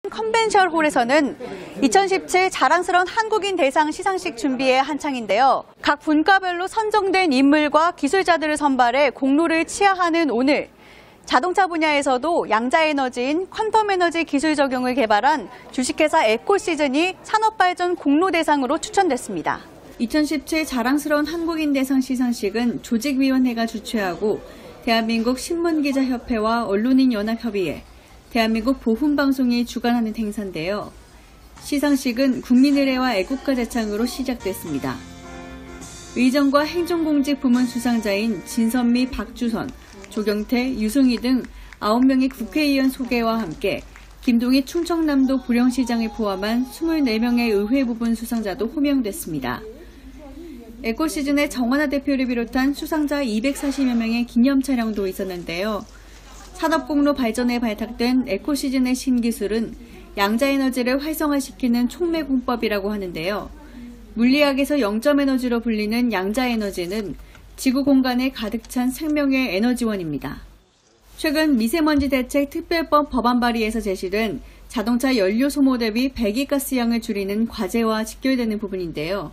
컨벤션홀에서는 2017 자랑스러운 한국인 대상 시상식 준비에 한창인데요. 각 분과별로 선정된 인물과 기술자들을 선발해 공로를 치하하는 오늘, 자동차 분야에서도 양자에너지인 퀀텀에너지 기술 적용을 개발한 주식회사 에코시즌이 산업발전 공로 대상으로 추천됐습니다. 2017 자랑스러운 한국인 대상 시상식은 조직위원회가 주최하고 대한민국 신문기자협회와 언론인연합협의회, 대한민국 보훈방송이 주관하는 행사인데요. 시상식은 국민의례와 애국가 제창으로 시작됐습니다. 의정과 행정공직 부문 수상자인 진선미, 박주선, 조경태, 유승희 등 9명의 국회의원 소개와 함께 김동희 충청남도 보령시장을 포함한 24명의 의회 부분 수상자도 호명됐습니다. 에코시즌의 정원하 대표를 비롯한 수상자 240여 명의 기념 촬영도 있었는데요. 산업공로 발전에 발탁된 에코시즌의 신기술은 양자에너지를 활성화시키는 촉매공법이라고 하는데요. 물리학에서 영점에너지로 불리는 양자에너지는 지구 공간에 가득 찬 생명의 에너지원입니다. 최근 미세먼지 대책 특별법 법안 발의에서 제시된 자동차 연료 소모 대비 배기가스량을 줄이는 과제와 직결되는 부분인데요.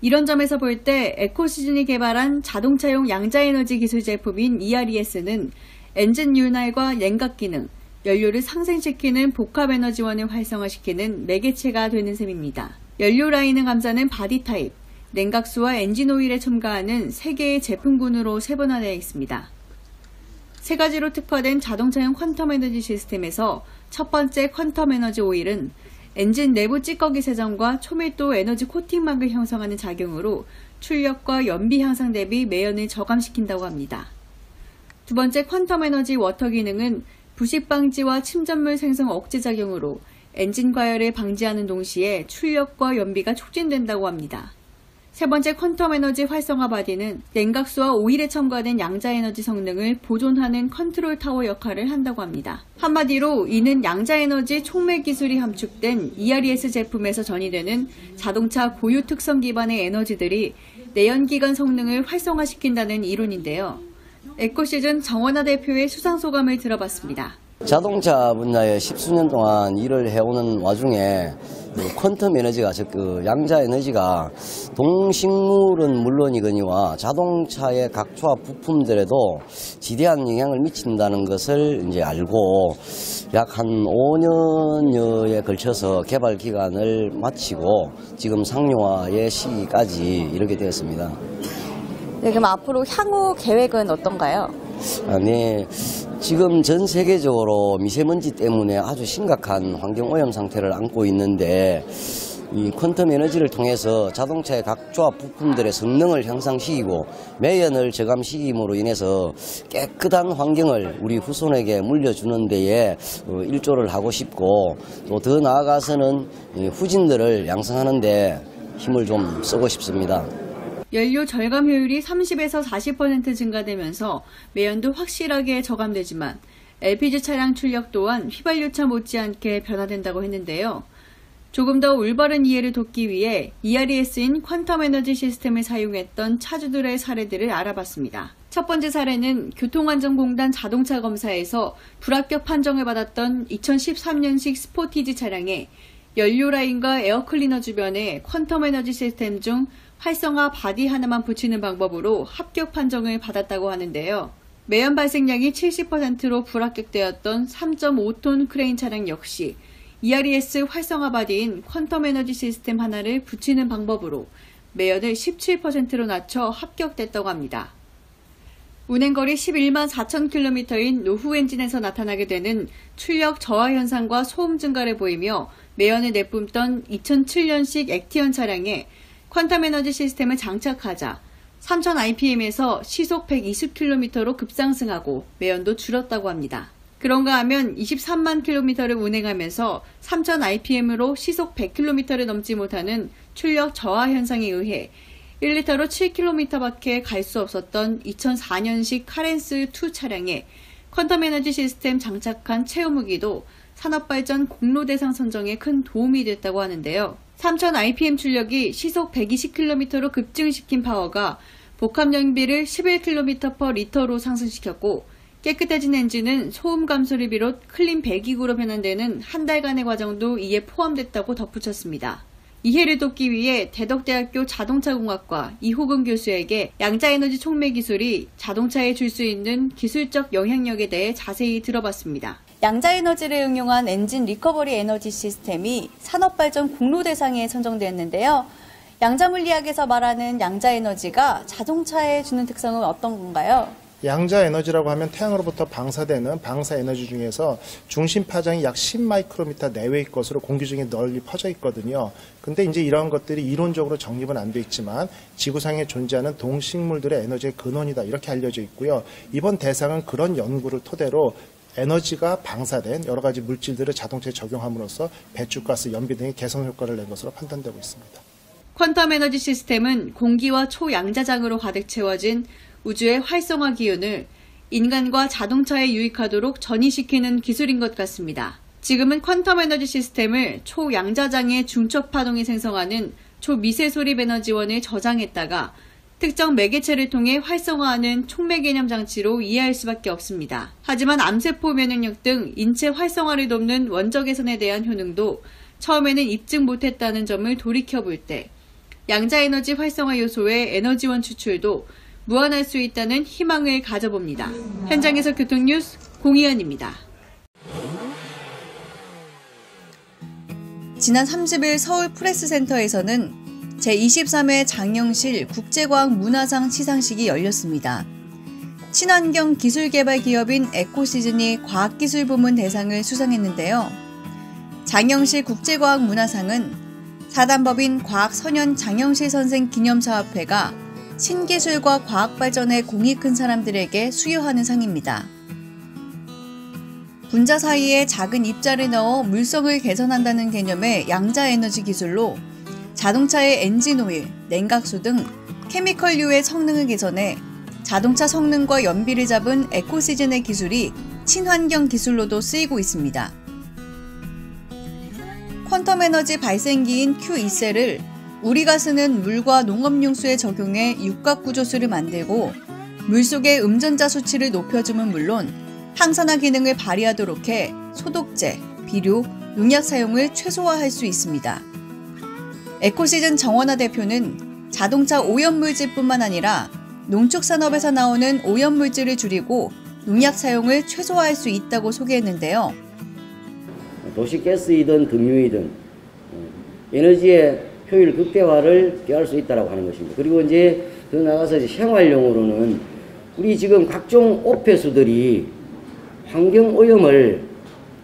이런 점에서 볼 때 에코시즌이 개발한 자동차용 양자에너지 기술 제품인 ERES는 엔진 윤활과 냉각 기능, 연료를 상승시키는 복합에너지원을 활성화시키는 매개체가 되는 셈입니다. 연료 라인을 감싸는 바디 타입, 냉각수와 엔진 오일에 첨가하는 3개의 제품군으로 세분화되어 있습니다. 3가지로 특화된 자동차용 퀀텀 에너지 시스템에서 첫 번째 퀀텀 에너지 오일은 엔진 내부 찌꺼기 세정과 초밀도 에너지 코팅막을 형성하는 작용으로 출력과 연비 향상 대비 매연을 저감시킨다고 합니다. 두 번째 퀀텀 에너지 워터 기능은 부식 방지와 침전물 생성 억제 작용으로 엔진 과열을 방지하는 동시에 출력과 연비가 촉진된다고 합니다. 세 번째 퀀텀 에너지 활성화 바디는 냉각수와 오일에 첨가된 양자에너지 성능을 보존하는 컨트롤 타워 역할을 한다고 합니다. 한마디로 이는 양자에너지 촉매 기술이 함축된 ERES 제품에서 전이되는 자동차 고유 특성 기반의 에너지들이 내연기관 성능을 활성화시킨다는 이론인데요. 에코시즌 정원하 대표의 수상소감을 들어봤습니다. 자동차 분야에 10수년 동안 일을 해오는 와중에 퀀텀 에너지가, 즉 양자 에너지가 동식물은 물론이거니와 자동차의 각 조합 부품들에도 지대한 영향을 미친다는 것을 이제 알고 약 한 5년여에 걸쳐서 개발 기간을 마치고 지금 상용화의 시기까지 이르게 되었습니다. 네, 그럼 앞으로 향후 계획은 어떤가요? 네, 지금 전 세계적으로 미세먼지 때문에 아주 심각한 환경오염 상태를 안고 있는데 이 퀀텀 에너지를 통해서 자동차의 각 조합 부품들의 성능을 향상시키고 매연을 저감시킴으로 인해서 깨끗한 환경을 우리 후손에게 물려주는 데에 일조를 하고 싶고 또 더 나아가서는 후진들을 양성하는 데 힘을 좀 쓰고 싶습니다. 연료 절감 효율이 30에서 40% 증가되면서 매연도 확실하게 저감되지만 LPG 차량 출력 또한 휘발유차 못지않게 변화된다고 했는데요. 조금 더 올바른 이해를 돕기 위해 ERES인 퀀텀 에너지 시스템을 사용했던 차주들의 사례들을 알아봤습니다. 첫 번째 사례는 교통안전공단 자동차 검사에서 불합격 판정을 받았던 2013년식 스포티지 차량에 연료 라인과 에어클리너 주변에 퀀텀 에너지 시스템 중 활성화 바디 하나만 붙이는 방법으로 합격 판정을 받았다고 하는데요. 매연 발생량이 70%로 불합격되었던 3.5톤 크레인 차량 역시 ERES 활성화 바디인 퀀텀 에너지 시스템 하나를 붙이는 방법으로 매연을 17%로 낮춰 합격됐다고 합니다. 운행거리 11만 4천 km인 노후 엔진에서 나타나게 되는 출력 저하 현상과 소음 증가를 보이며 매연을 내뿜던 2007년식 액티언 차량에 퀀텀 에너지 시스템을 장착하자 3000rpm에서 시속 120km로 급상승하고 매연도 줄었다고 합니다. 그런가 하면 23만 km를 운행하면서 3000rpm으로 시속 100km를 넘지 못하는 출력 저하 현상에 의해 1리터로 7km밖에 갈 수 없었던 2004년식 카렌스2 차량에 퀀텀 에너지 시스템 장착한 체험무기도 산업발전 공로 대상 선정에 큰 도움이 됐다고 하는데요. 3000rpm 출력이 시속 120km로 급증시킨 파워가 복합 연비를 11km/L로 상승시켰고 깨끗해진 엔진은 소음 감소를 비롯 클린 배기구로 변환되는 한 달간의 과정도 이에 포함됐다고 덧붙였습니다. 이해를 돕기 위해 대덕대학교 자동차공학과 이호근 교수에게 양자에너지 촉매 기술이 자동차에 줄 수 있는 기술적 영향력에 대해 자세히 들어봤습니다. 양자에너지를 응용한 엔진 리커버리 에너지 시스템이 산업발전 공로 대상에 선정되었는데요. 양자물리학에서 말하는 양자에너지가 자동차에 주는 특성은 어떤 건가요? 양자 에너지라고 하면 태양으로부터 방사되는 방사 에너지 중에서 중심 파장이 약 10마이크로미터 내외의 것으로 공기 중에 널리 퍼져 있거든요. 근데 이제 이러한 것들이 이론적으로 정립은 안 돼 있지만 지구상에 존재하는 동식물들의 에너지의 근원이다 이렇게 알려져 있고요. 이번 대상은 그런 연구를 토대로 에너지가 방사된 여러 가지 물질들을 자동차에 적용함으로써 배출가스, 연비 등의 개선 효과를 낸 것으로 판단되고 있습니다. 퀀텀 에너지 시스템은 공기와 초양자장으로 가득 채워진 우주의 활성화 기운을 인간과 자동차에 유익하도록 전이시키는 기술인 것 같습니다. 지금은 퀀텀 에너지 시스템을 초양자장의 중첩 파동이 생성하는 초미세소립 에너지원을 저장했다가 특정 매개체를 통해 활성화하는 촉매 개념 장치로 이해할 수밖에 없습니다. 하지만 암세포 면역력 등 인체 활성화를 돕는 원적 개선에 대한 효능도 처음에는 입증 못했다는 점을 돌이켜볼 때 양자에너지 활성화 요소의 에너지원 추출도 무한할 수 있다는 희망을 가져봅니다. 현장에서 교통뉴스 공희연입니다. 지난 30일 서울 프레스센터에서는 제23회 장영실 국제과학문화상 시상식이 열렸습니다. 친환경 기술개발 기업인 에코시즌이 과학기술 부문 대상을 수상했는데요. 장영실 국제과학문화상은 사단법인 과학선연 장영실 선생 기념사업회가 신기술과 과학발전에 공이 큰 사람들에게 수여하는 상입니다. 분자 사이에 작은 입자를 넣어 물성을 개선한다는 개념의 양자에너지 기술로 자동차의 엔진오일, 냉각수 등 케미컬류의 성능을 개선해 자동차 성능과 연비를 잡은 에코시즌의 기술이 친환경 기술로도 쓰이고 있습니다. 퀀텀 에너지 발생기인 Q2셀을 우리가 쓰는 물과 농업용수에 적용해 육각구조수를 만들고 물속의 음전자 수치를 높여주면 물론 항산화 기능을 발휘하도록 해 소독제, 비료, 농약 사용을 최소화할 수 있습니다. 에코시즌 정원화 대표는 자동차 오염물질뿐만 아니라 농축산업에서 나오는 오염물질을 줄이고 농약 사용을 최소화할 수 있다고 소개했는데요. 도시가스이든 등유이든 에너지의 효율 극대화를 꾀할 수 있다고 하는 것입니다. 그리고 이제 더 나가서 이제 생활용으로는 우리 지금 각종 오폐수들이 환경 오염을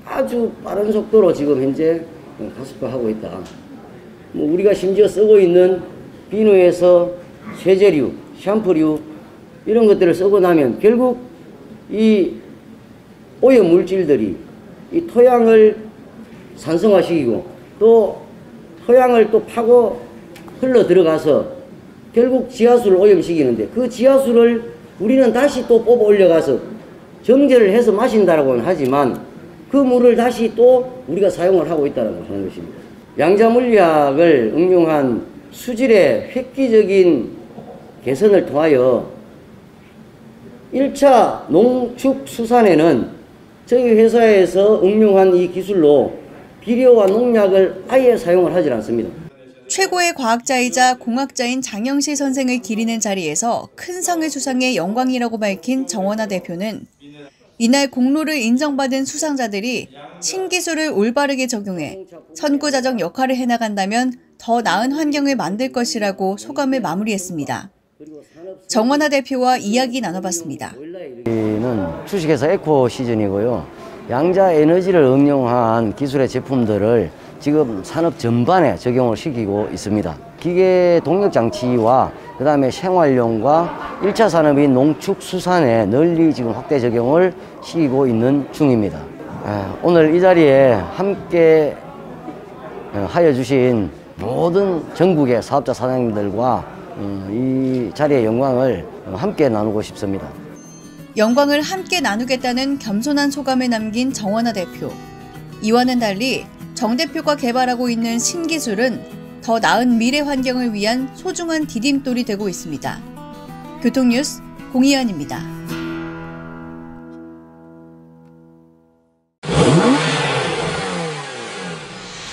아주 빠른 속도로 지금 현재 가속화하고 있다. 우리가 심지어 쓰고 있는 비누에서 세제류, 샴푸류 이런 것들을 쓰고 나면 결국 이 오염 물질들이 이 토양을 산성화시키고 또 토양을 또 파고 흘러 들어가서 결국 지하수를 오염시키는데 그 지하수를 우리는 다시 또 뽑아 올려가서 정제를 해서 마신다라고는 하지만 그 물을 다시 또 우리가 사용을 하고 있다는 것입니다. 양자물리학을 응용한 수질의 획기적인 개선을 통하여 1차 농축수산에는 저희 회사에서 응용한 이 기술로 비료와 농약을 아예 사용을 하지 않습니다. 최고의 과학자이자 공학자인 장영실 선생을 기리는 자리에서 큰 상을 수상해 영광이라고 밝힌 정원화 대표는 이날 공로를 인정받은 수상자들이 신기술을 올바르게 적용해 선구자적 역할을 해나간다면 더 나은 환경을 만들 것이라고 소감을 마무리했습니다. 정원화 대표와 이야기 나눠봤습니다. 저희는 주식회사 에코시즌이고요. 양자 에너지를 응용한 기술의 제품들을 지금 산업 전반에 적용을 시키고 있습니다. 기계 동력 장치와 그 다음에 생활용과 1차 산업인 농축수산에 널리 지금 확대 적용을 시키고 있는 중입니다. 오늘 이 자리에 함께 하여 주신 모든 전국의 사업자 사장님들과 이 자리의 영광을 함께 나누고 싶습니다. 영광을 함께 나누겠다는 겸손한 소감을 남긴 정원화 대표. 이와는 달리 정 대표가 개발하고 있는 신기술은 더 나은 미래 환경을 위한 소중한 디딤돌이 되고 있습니다. 교통뉴스 공희연입니다.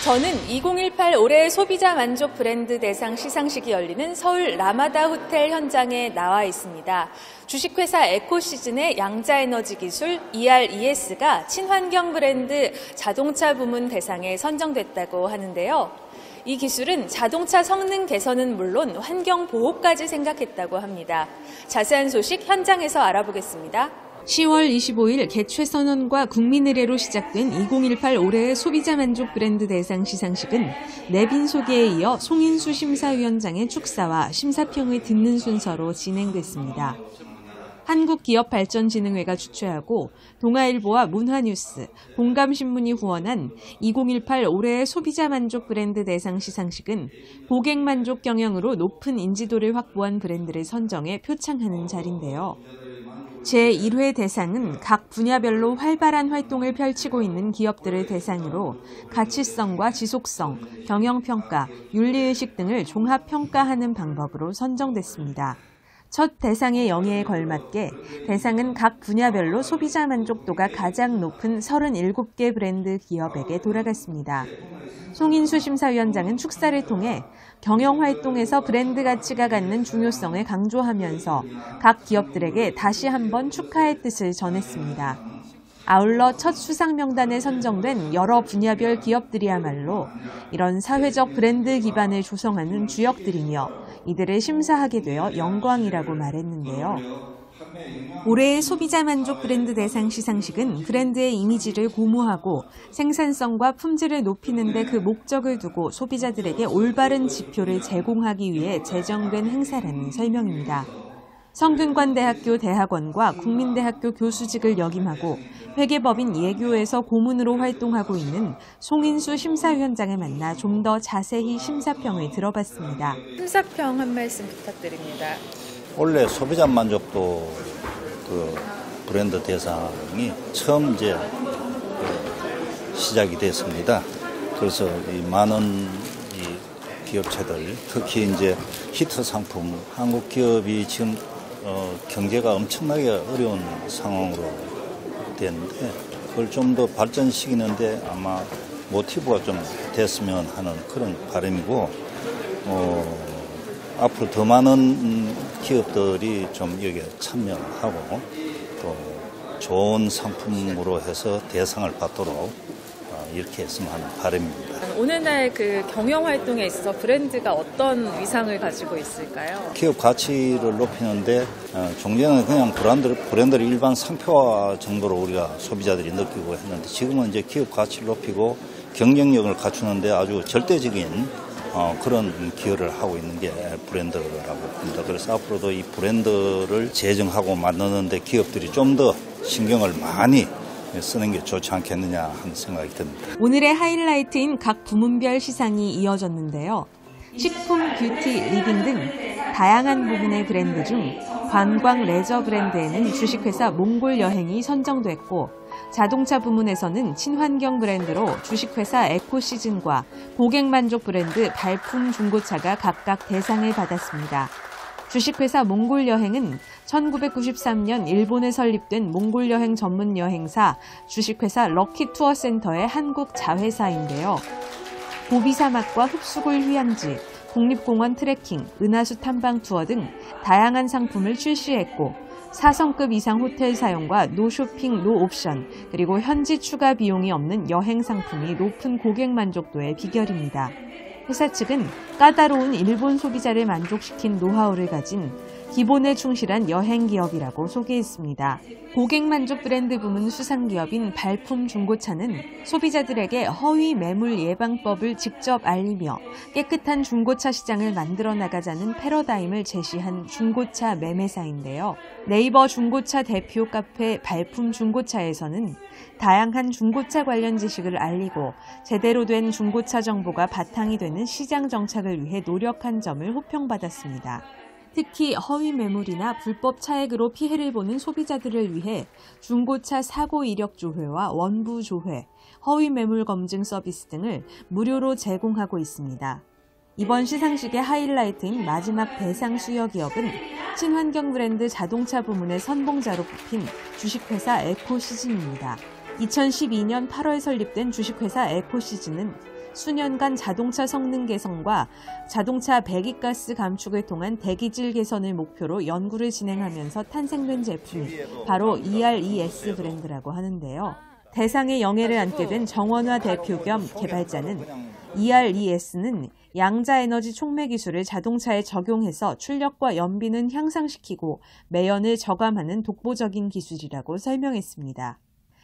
저는 2018 올해 소비자 만족 브랜드 대상 시상식이 열리는 서울 라마다 호텔 현장에 나와 있습니다. 주식회사 에코시즌의 양자에너지 기술 ERES가 친환경 브랜드 자동차 부문 대상에 선정됐다고 하는데요. 이 기술은 자동차 성능 개선은 물론 환경 보호까지 생각했다고 합니다. 자세한 소식 현장에서 알아보겠습니다. 10월 25일 개최선언과 국민의례로 시작된 2018 올해의 소비자 만족 브랜드 대상 시상식은 내빈 소개에 이어 송인수 심사위원장의 축사와 심사평을 듣는 순서로 진행됐습니다. 한국기업발전진흥회가 주최하고 동아일보와 문화뉴스, 공감신문이 후원한 2018 올해의 소비자 만족 브랜드 대상 시상식은 고객 만족 경영으로 높은 인지도를 확보한 브랜드를 선정해 표창하는 자리인데요. 제1회 대상은 각 분야별로 활발한 활동을 펼치고 있는 기업들을 대상으로 가치성과 지속성, 경영평가, 윤리의식 등을 종합평가하는 방법으로 선정됐습니다. 첫 대상의 영예에 걸맞게 대상은 각 분야별로 소비자 만족도가 가장 높은 37개 브랜드 기업에게 돌아갔습니다. 송인수 심사위원장은 축사를 통해 경영활동에서 브랜드 가치가 갖는 중요성을 강조하면서 각 기업들에게 다시 한번 축하의 뜻을 전했습니다. 아울러 첫 수상 명단에 선정된 여러 분야별 기업들이야말로 이런 사회적 브랜드 기반을 조성하는 주역들이며 이들을 심사하게 되어 영광이라고 말했는데요. 올해의 소비자 만족 브랜드 대상 시상식은 브랜드의 이미지를 고무하고 생산성과 품질을 높이는 데 그 목적을 두고 소비자들에게 올바른 지표를 제공하기 위해 제정된 행사라는 설명입니다. 성균관대학교 대학원과 국민대학교 교수직을 역임하고 회계법인 예교에서 고문으로 활동하고 있는 송인수 심사위원장을 만나 좀 더 자세히 심사평을 들어봤습니다. 심사평 한 말씀 부탁드립니다. 원래 소비자 만족도 브랜드 대상이 처음 이제 시작이 됐습니다. 그래서 이 많은 이 기업체들, 특히 이제 히트 상품, 한국 기업이 지금 경제가 엄청나게 어려운 상황으로 됐는데 그걸 좀 더 발전시키는데 아마 모티브가 좀 됐으면 하는 그런 바람이고 앞으로 더 많은 기업들이 좀 여기에 참여하고 또 좋은 상품으로 해서 대상을 받도록 이렇게 했으면 하는 바람입니다. 오늘날 그 경영 활동에 있어서 브랜드가 어떤 위상을 가지고 있을까요? 기업 가치를 높이는데 종전에는 그냥 브랜드를 일반 상표화 정도로 우리가 소비자들이 느끼고 했는데 지금은 이제 기업 가치를 높이고 경쟁력을 갖추는데 아주 절대적인 그런 기여를 하고 있는 게 브랜드라고 봅니다. 그래서 앞으로도 이 브랜드를 제정하고 만드는데 기업들이 좀 더 신경을 많이 쓰는 게 좋지 않겠느냐 하는 생각이 듭니다. 오늘의 하이라이트인 각 부문별 시상이 이어졌는데요. 식품, 뷰티, 리빙 등 다양한 부분의 브랜드 중 관광 레저 브랜드에는 주식회사 몽골 여행이 선정됐고 자동차 부문에서는 친환경 브랜드로 주식회사 에코시즌과 고객만족 브랜드 발품 중고차가 각각 대상을 받았습니다. 주식회사 몽골 여행은 1993년 일본에 설립된 몽골 여행 전문 여행사 주식회사 럭키 투어 센터의 한국 자회사인데요. 고비 사막과 흡수골 휴양지, 국립공원 트레킹, 은하수 탐방 투어 등 다양한 상품을 출시했고 4성급 이상 호텔 사용과 노 쇼핑, 노 옵션, 그리고 현지 추가 비용이 없는 여행 상품이 높은 고객 만족도의 비결입니다. 회사 측은 까다로운 일본 소비자를 만족시킨 노하우를 가진 기본에 충실한 여행 기업이라고 소개했습니다. 고객 만족 브랜드 부문 수상 기업인 발품 중고차는 소비자들에게 허위 매물 예방법을 직접 알리며 깨끗한 중고차 시장을 만들어 나가자는 패러다임을 제시한 중고차 매매사인데요. 네이버 중고차 대표 카페 발품 중고차에서는 다양한 중고차 관련 지식을 알리고 제대로 된 중고차 정보가 바탕이 되는 시장 정착을 위해 노력한 점을 호평받았습니다. 특히 허위 매물이나 불법 차액으로 피해를 보는 소비자들을 위해 중고차 사고 이력 조회와 원부 조회, 허위 매물 검증 서비스 등을 무료로 제공하고 있습니다. 이번 시상식의 하이라이트인 마지막 대상 수여 기업은 친환경 브랜드 자동차 부문의 선봉자로 뽑힌 주식회사 에코시즌입니다. 2012년 8월 설립된 주식회사 에코시즌은 수년간 자동차 성능 개선과 자동차 배기가스 감축을 통한 대기질 개선을 목표로 연구를 진행하면서 탄생된 제품이 바로 ERES 브랜드라고 하는데요. 대상의 영예를 안게 된 정원화 대표 겸 개발자는 ERES는 양자에너지 촉매 기술을 자동차에 적용해서 출력과 연비는 향상시키고 매연을 저감하는 독보적인 기술이라고 설명했습니다.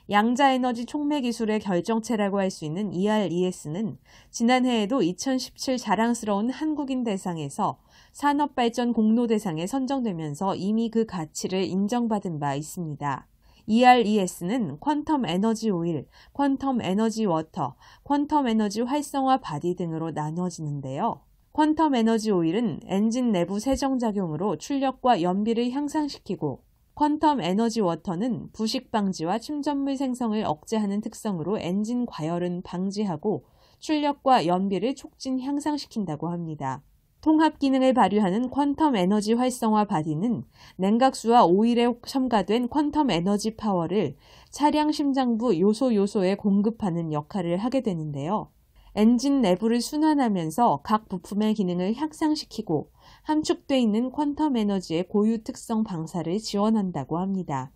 양자에너지 촉매 기술의 결정체라고 할 수 있는 ERES는 지난해에도 2017 자랑스러운 한국인 대상에서 산업발전 공로대상에 선정되면서 이미 그 가치를 인정받은 바 있습니다. ERES는 퀀텀 에너지 오일, 퀀텀 에너지 워터, 퀀텀 에너지 활성화 바디 등으로 나눠지는데요. 퀀텀 에너지 오일은 엔진 내부 세정작용으로 출력과 연비를 향상시키고 퀀텀 에너지 워터는 부식 방지와 침전물 생성을 억제하는 특성으로 엔진 과열은 방지하고 출력과 연비를 촉진 향상시킨다고 합니다. 통합 기능을 발휘하는 퀀텀 에너지 활성화 바디는 냉각수와 오일에 첨가된 퀀텀 에너지 파워를 차량 심장부 요소에 공급하는 역할을 하게 되는데요. 엔진 내부를 순환하면서 각 부품의 기능을 향상시키고 함축돼 있는 퀀텀 에너지의 고유 특성 방사를 지원한다고 합니다.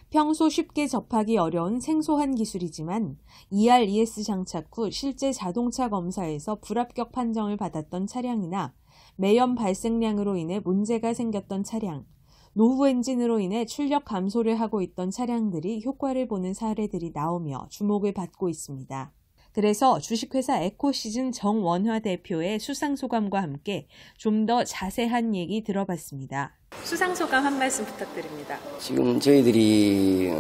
평소 쉽게 접하기 어려운 생소한 기술이지만 ERES 장착 후 실제 자동차 검사에서 불합격 판정을 받았던 차량이나 매연 발생량으로 인해 문제가 생겼던 차량, 노후 엔진으로 인해 출력 감소를 하고 있던 차량들이 효과를 보는 사례들이 나오며 주목을 받고 있습니다. 그래서 주식회사 에코시즌 정원화 대표의 수상소감과 함께 좀 더 자세한 얘기 들어봤습니다. 수상소감 한 말씀 부탁드립니다. 지금 저희들이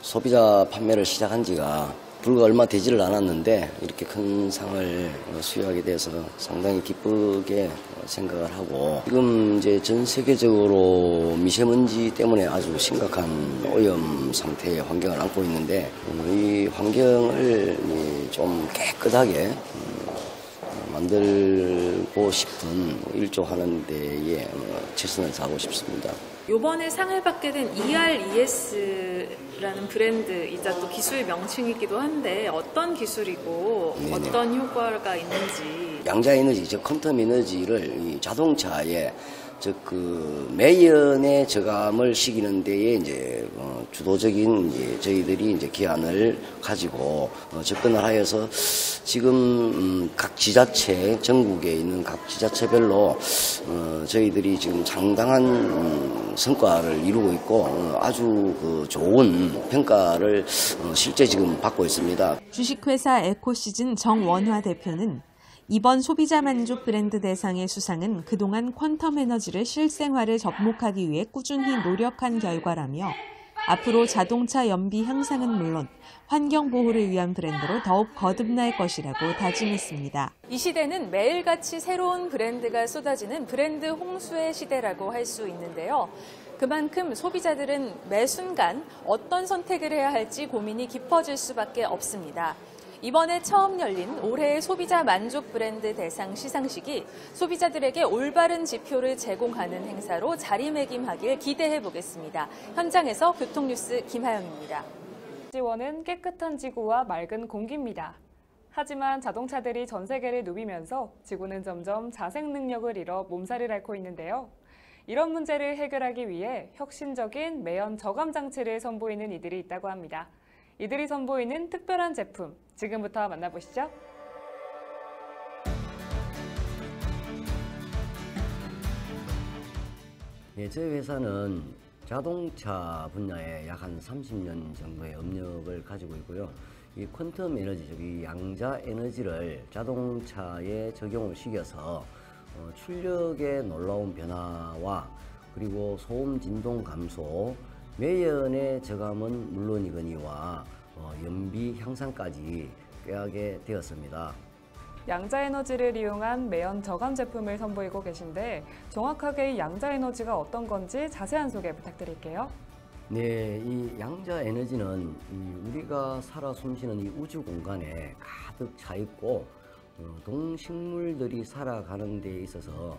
소비자 판매를 시작한 지가 불과 얼마 되지를 않았는데 이렇게 큰 상을 수여하게 돼서 상당히 기쁘게 생각을 하고, 지금 이제 전 세계적으로 미세먼지 때문에 아주 심각한 오염 상태의 환경을 안고 있는데, 이 환경을 좀 깨끗하게 만들고 싶은 일조하는 데에 최선을 다하고 싶습니다. 이번에 상을 받게 된 ERES라는 브랜드이자 또 기술 명칭이기도 한데 어떤 기술이고 네네. 어떤 효과가 있는지. 양자에너지, 즉 퀀텀 에너지를 이 자동차에 즉 그 매연의 저감을 시키는 데에 이제 주도적인 이제 저희들이 이제 기한을 가지고 접근을 하여서 지금 각 지자체, 전국에 있는 각 지자체별로 저희들이 지금 상당한 성과를 이루고 있고 아주 그 좋은 평가를 실제 지금 받고 있습니다. 주식회사 에코시즌 정원화 대표는 이번 소비자 만족 브랜드 대상의 수상은 그동안 퀀텀 에너지를 실생활에 접목하기 위해 꾸준히 노력한 결과라며 앞으로 자동차 연비 향상은 물론 환경 보호를 위한 브랜드로 더욱 거듭날 것이라고 다짐했습니다. 이 시대는 매일같이 새로운 브랜드가 쏟아지는 브랜드 홍수의 시대라고 할 수 있는데요. 그만큼 소비자들은 매 순간 어떤 선택을 해야 할지 고민이 깊어질 수밖에 없습니다. 이번에 처음 열린 올해의 소비자 만족 브랜드 대상 시상식이 소비자들에게 올바른 지표를 제공하는 행사로 자리매김하길 기대해 보겠습니다. 현장에서 교통뉴스 김하영입니다. 지원은 깨끗한 지구와 맑은 공기입니다. 하지만 자동차들이 전 세계를 누비면서 지구는 점점 자생 능력을 잃어 몸살을 앓고 있는데요. 이런 문제를 해결하기 위해 혁신적인 매연 저감 장치를 선보이는 이들이 있다고 합니다. 이들이 선보이는 특별한 제품, 지금부터 만나보시죠. 네, 저희 회사는 자동차 분야에 약 한 30년 정도의 업력을 가지고 있고요. 이 퀀텀 에너지, 즉 이 양자 에너지를 자동차에 적용을 시켜서 출력의 놀라운 변화와 그리고 소음 진동 감소, 매연의 저감은 물론이거니와 연비 향상까지 꾀하게 되었습니다. 양자에너지를 이용한 매연 저감 제품을 선보이고 계신데 정확하게 이 양자에너지가 어떤 건지 자세한 소개 부탁드릴게요. 네, 이 양자에너지는 우리가 살아 숨쉬는 이 우주 공간에 가득 차 있고 동식물들이 살아가는 데 있어서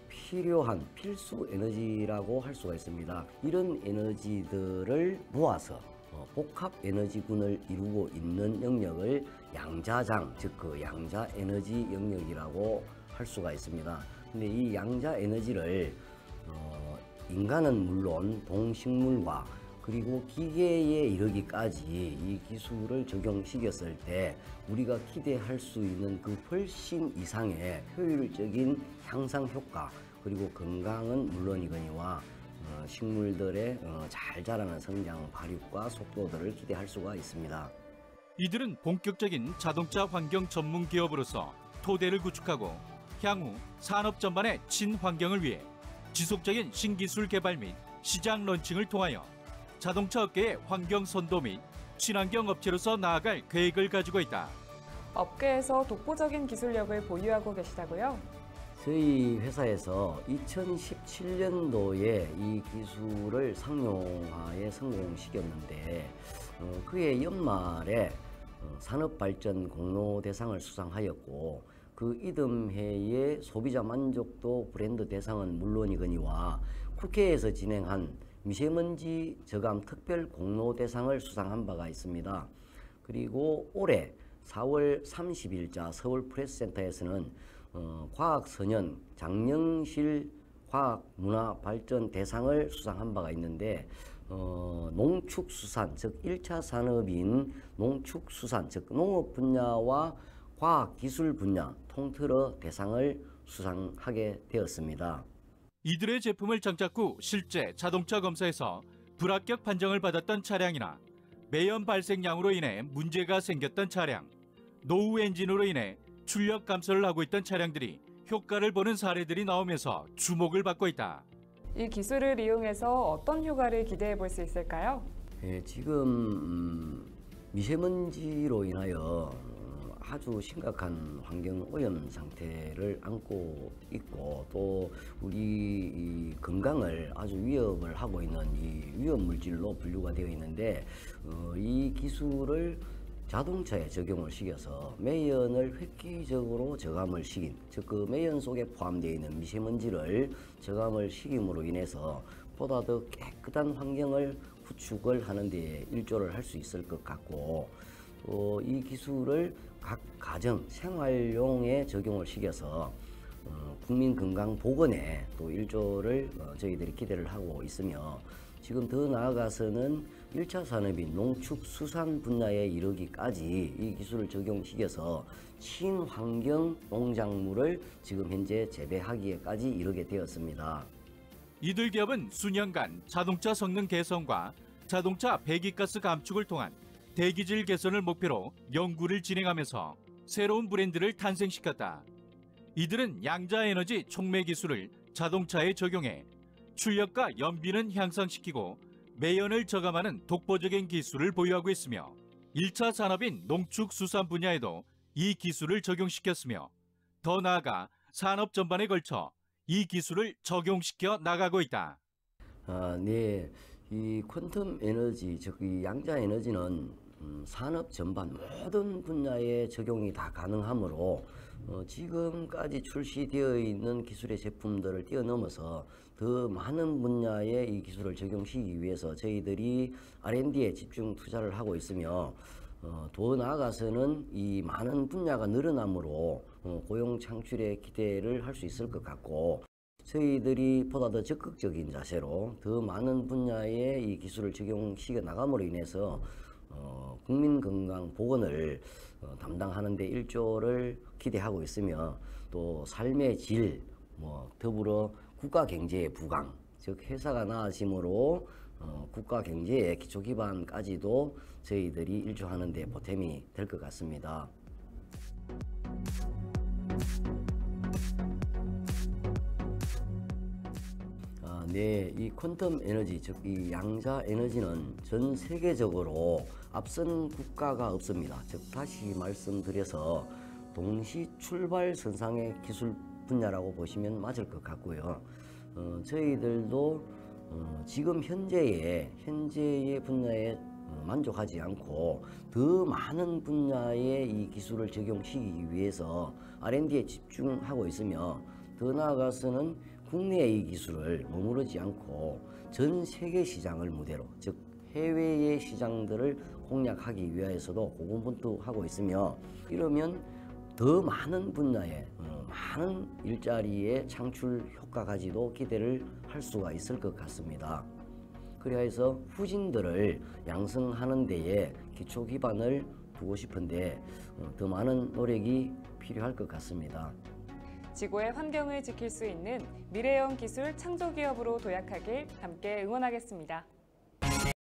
필요한 필수 에너지라고 할 수가 있습니다. 이런 에너지들을 모아서 복합 에너지군을 이루고 있는 영역을 양자장, 즉 그 양자 에너지 영역이라고 할 수가 있습니다. 근데 이 양자 에너지를 인간은 물론 동식물과 그리고 기계에 이르기까지 이 기술을 적용시켰을 때 우리가 기대할 수 있는 그 훨씬 이상의 효율적인 향상 효과, 그리고 건강은 물론이거니와 식물들의 잘 자라는 성장 발육과 속도들을 기대할 수가 있습니다. 이들은 본격적인 자동차 환경 전문 기업으로서 토대를 구축하고 향후 산업 전반의 친환경을 위해 지속적인 신기술 개발 및 시장 런칭을 통하여 자동차 업계의 환경 선도 및 친환경 업체로서 나아갈 계획을 가지고 있다. 업계에서 독보적인 기술력을 보유하고 계시다고요? 저희 회사에서 2017년도에 이 기술을 상용화에 성공시켰는데 그해 연말에 산업발전 공로대상을 수상하였고 그 이듬해에 소비자 만족도 브랜드 대상은 물론이거니와 국회에서 진행한 미세먼지 저감 특별 공로대상을 수상한 바가 있습니다. 그리고 올해 4월 30일자 서울 프레스센터에서는 과학소년 장영실 과학문화발전 대상을 수상한 바가 있는데 농축수산, 즉 1차 산업인 농축수산, 즉 농업 분야와 과학기술 분야 통틀어 대상을 수상하게 되었습니다. 이들의 제품을 장착 후 실제 자동차 검사에서 불합격 판정을 받았던 차량이나 매연 발생량으로 인해 문제가 생겼던 차량, 노후 엔진으로 인해 출력 감소를 하고 있던 차량들이 효과를 보는 사례들이 나오면서 주목을 받고 있다. 이 기술을 이용해서 어떤 효과를 기대해 볼 수 있을까요? 지금 미세먼지로 인하여 아주 심각한 환경 오염 상태를 안고 있고 또 우리 건강을 아주 위협을 하고 있는 이 위험 물질로 분류가 되어 있는데 이 기술을 자동차에 적용을 시켜서 매연을 획기적으로 저감을 시킨, 즉 그 매연 속에 포함되어 있는 미세먼지를 저감을 시킴으로 인해서 보다 더 깨끗한 환경을 구축을 하는 데 일조를 할 수 있을 것 같고 또 이 기술을 각 가정 생활용에 적용을 시켜서 국민 건강 보건에 또 일조를 저희들이 기대를 하고 있으며 지금 더 나아가서는 1차 산업인 농축수산 분야에 이르기까지 이 기술을 적용시켜서 친환경 농작물을 지금 현재 재배하기에까지 이르게 되었습니다. 이들 기업은 수년간 자동차 성능 개선과 자동차 배기가스 감축을 통한 대기질 개선을 목표로 연구를 진행하면서 새로운 브랜드를 탄생시켰다. 이들은 양자에너지 촉매 기술을 자동차에 적용해 출력과 연비는 향상시키고 매연을 저감하는 독보적인 기술을 보유하고 있으며 1차 산업인 농축수산 분야에도 이 기술을 적용시켰으며 더 나아가 산업 전반에 걸쳐 이 기술을 적용시켜 나가고 있다. 네, 이 퀀텀 에너지, 즉 이 양자 에너지는 산업 전반 모든 분야에 적용이 다 가능하므로 지금까지 출시되어 있는 기술의 제품들을 뛰어넘어서 더 많은 분야에 이 기술을 적용시키기 위해서 저희들이 R&D에 집중 투자를 하고 있으며 더 나아가서는 이 많은 분야가 늘어남으로 고용 창출에 기대를 할 수 있을 것 같고 저희들이 보다 더 적극적인 자세로 더 많은 분야에 이 기술을 적용시켜 나감으로 인해서 국민 건강 보건을 담당하는 데 일조를 기대하고 있으며 또 삶의 질, 더불어 국가 경제의 부강, 즉 회사가 나아짐으로 국가 경제의 기초 기반까지도 저희들이 일조하는 데 보탬이 될 것 같습니다. 네, 이 퀀텀 에너지, 즉 이 양자 에너지는 전 세계적으로 앞선 국가가 없습니다. 즉 다시 말씀드려서 동시 출발 선상의 기술 분야라고 보시면 맞을 것 같고요. 저희들도 지금 현재의 분야에 만족하지 않고 더 많은 분야에 이 기술을 적용시키기 위해서 R&D에 집중하고 있으며 더 나아가서는 국내의 이 기술을 머무르지 않고 전 세계 시장을 무대로, 즉 해외의 시장들을 공략하기 위해서도 고군분투하고 있으며 이러면 더 많은 분야에 많은 일자리의 창출 효과까지도 기대를 할 수가 있을 것 같습니다. 그래서 후진들을 양성하는 데에 기초 기반을 두고 싶은데 더 많은 노력이 필요할 것 같습니다. 지구의 환경을 지킬 수 있는 미래형 기술 창조기업으로 도약하길 함께 응원하겠습니다.